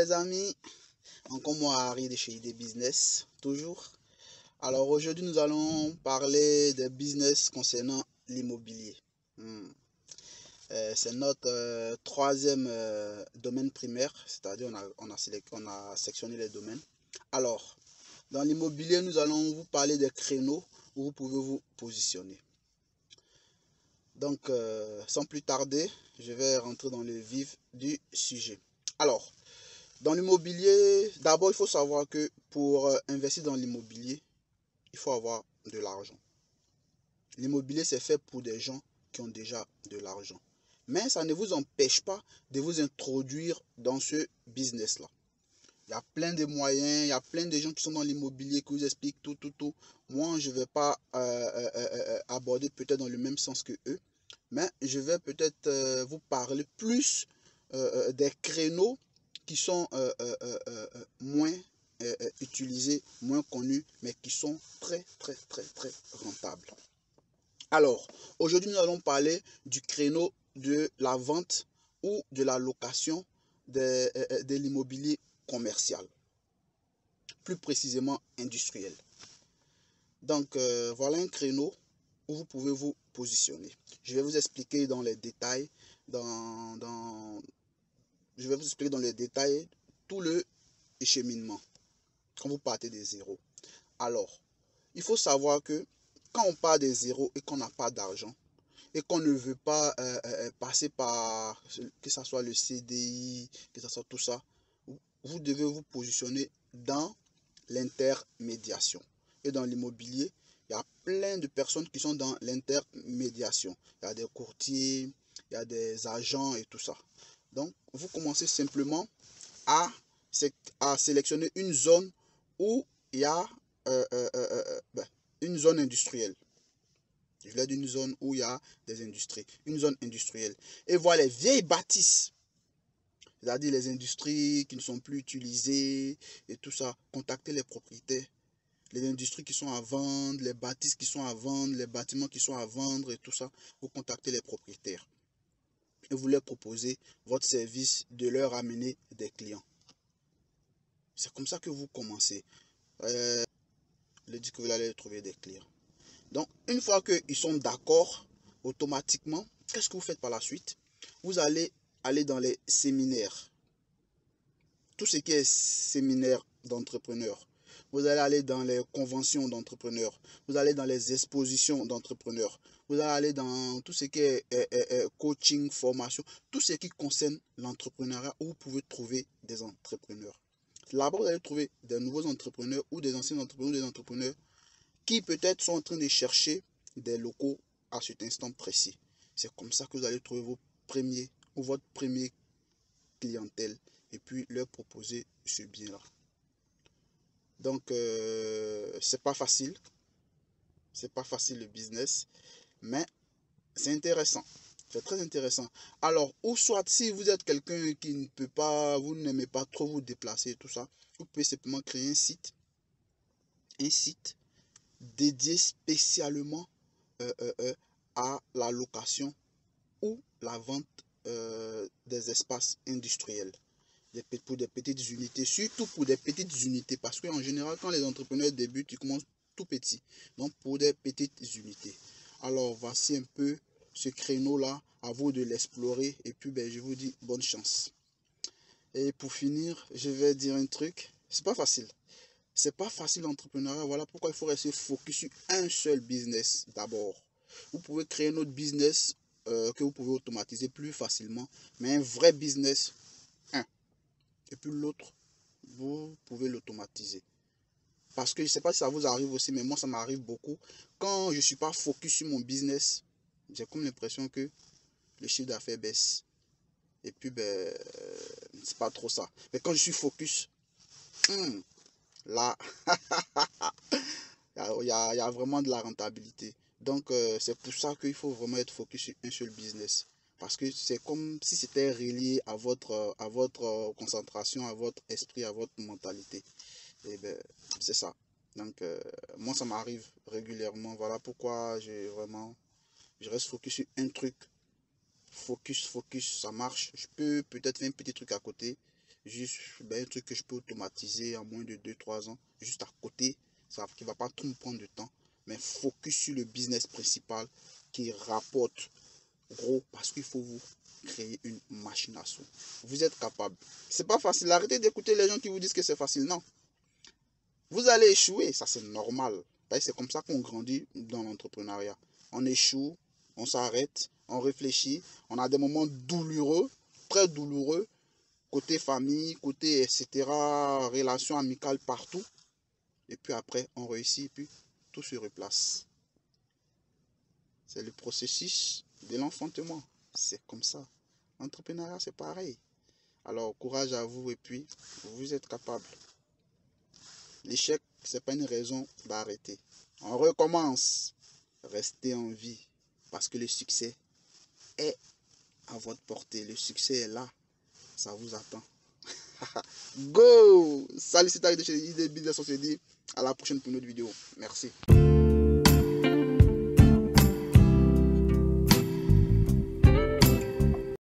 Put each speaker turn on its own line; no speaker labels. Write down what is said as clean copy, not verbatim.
les amis, encore moi Harry de chez ID Business, toujours. Alors aujourd'hui nous allons parler des business concernant l'immobilier. C'est notre troisième domaine primaire, c'est-à-dire on a sectionné les domaines. Alors, dans l'immobilier, nous allons vous parler des créneaux où vous pouvez vous positionner. Donc, sans plus tarder, je vais rentrer dans le vif du sujet. Alors, dans l'immobilier, d'abord, il faut savoir que pour investir dans l'immobilier, il faut avoir de l'argent. L'immobilier, c'est fait pour des gens qui ont déjà de l'argent. Mais ça ne vous empêche pas de vous introduire dans ce business-là. Il y a plein de moyens, il y a plein de gens qui sont dans l'immobilier qui vous expliquent tout. Moi, je ne vais pas aborder peut-être dans le même sens que eux, mais je vais peut-être vous parler plus des créneaux qui sont moins utilisés, moins connus, mais qui sont très rentables. Alors, aujourd'hui, nous allons parler du créneau de la vente ou de la location de l'immobilier commercial, plus précisément industriel. Donc, voilà un créneau où vous pouvez vous positionner. Je vais vous expliquer dans les détails, je vais vous expliquer dans les détails tout le cheminement quand vous partez de zéro. Alors, il faut savoir que quand on part de zéro et qu'on n'a pas d'argent, et qu'on ne veut pas passer par, que ce soit le CDI, que ce soit tout ça, vous devez vous positionner dans l'intermédiation. Et dans l'immobilier, il y a plein de personnes qui sont dans l'intermédiation. Il y a des courtiers, il y a des agents et tout ça. Donc, vous commencez simplement à sélectionner une zone où il y a une zone industrielle. Je voulais d'une zone où il y a des industries, une zone industrielle. Et voir les vieilles bâtisses, c'est-à-dire les industries qui ne sont plus utilisées et tout ça. Contacter les propriétaires, les industries qui sont à vendre, les bâtisses qui sont à vendre, les bâtiments qui sont à vendre et tout ça. Vous contactez les propriétaires et vous leur proposez votre service de leur amener des clients. C'est comme ça que vous commencez. Le dit que vous allez trouver des clients. Donc, une fois qu'ils sont d'accord, automatiquement, qu'est-ce que vous faites par la suite? Vous allez aller dans les séminaires. Tout ce qui est séminaire d'entrepreneurs. Vous allez aller dans les conventions d'entrepreneurs. Vous allez dans les expositions d'entrepreneurs. Vous allez aller dans tout ce qui est coaching, formation. Tout ce qui concerne l'entrepreneuriat où vous pouvez trouver des entrepreneurs. Là-bas, vous allez trouver des nouveaux entrepreneurs ou des anciens entrepreneurs ou des entrepreneurs qui peut-être sont en train de chercher des locaux à cet instant précis. C'est comme ça que vous allez trouver vos premiers ou votre premier clientèle et puis leur proposer ce bien-là. Donc, c'est pas facile. C'est pas facile le business, mais c'est intéressant. C'est très intéressant. Alors, ou soit si vous êtes quelqu'un qui ne peut pas, vous n'aimez pas trop vous déplacer et tout ça, vous pouvez simplement créer un site dédié spécialement à la location ou la vente des espaces industriels pour des petites unités, surtout pour des petites unités, parce qu'en général, quand les entrepreneurs débutent, ils commencent tout petit, donc pour des petites unités. Alors, voici un peu ce créneau-là, à vous de l'explorer, et puis je vous dis bonne chance. Et pour finir, je vais dire un truc, c'est pas facile. C'est pas facile l'entrepreneuriat, voilà pourquoi il faut rester focus sur un seul business d'abord. Vous pouvez créer un autre business que vous pouvez automatiser plus facilement, mais un vrai business, et puis l'autre, vous pouvez l'automatiser. Parce que je ne sais pas si ça vous arrive aussi, mais moi ça m'arrive beaucoup. Quand je ne suis pas focus sur mon business, j'ai comme l'impression que le chiffre d'affaires baisse. Et puis, c'est pas trop ça. Mais quand je suis focus, là, il y a vraiment de la rentabilité. Donc, c'est pour ça qu'il faut vraiment être focus sur un seul business. Parce que c'est comme si c'était relié à votre concentration, à votre esprit, à votre mentalité. Et c'est ça. Donc, moi, ça m'arrive régulièrement. Voilà pourquoi je reste focus sur un truc. Focus, ça marche. Je peux peut-être faire un petit truc à côté. juste un truc que je peux automatiser en moins de 2-3 ans, juste à côté, ça qui ne va pas trop me prendre de temps, mais focus sur le business principal qui rapporte gros, parce qu'il faut vous créer une machine à sous. Vous êtes capable. C'est pas facile. Arrêtez d'écouter les gens qui vous disent que c'est facile. Non. Vous allez échouer, ça c'est normal. C'est comme ça qu'on grandit dans l'entrepreneuriat. On échoue, on s'arrête, on réfléchit, on a des moments douloureux, très douloureux, côté famille, côté etc., relations amicales partout. Et puis après, on réussit et puis tout se replace. C'est le processus de l'enfantement. C'est comme ça. L'entrepreneuriat, c'est pareil. Alors, courage à vous et puis, vous êtes capable. L'échec, ce n'est pas une raison d'arrêter. On recommence. Restez en vie. Parce que le succès est à votre portée. Le succès est là. Ça vous attend. Go! Salut, c'est Tariq de chez ID Business. On se dit à la prochaine pour une autre vidéo. Merci.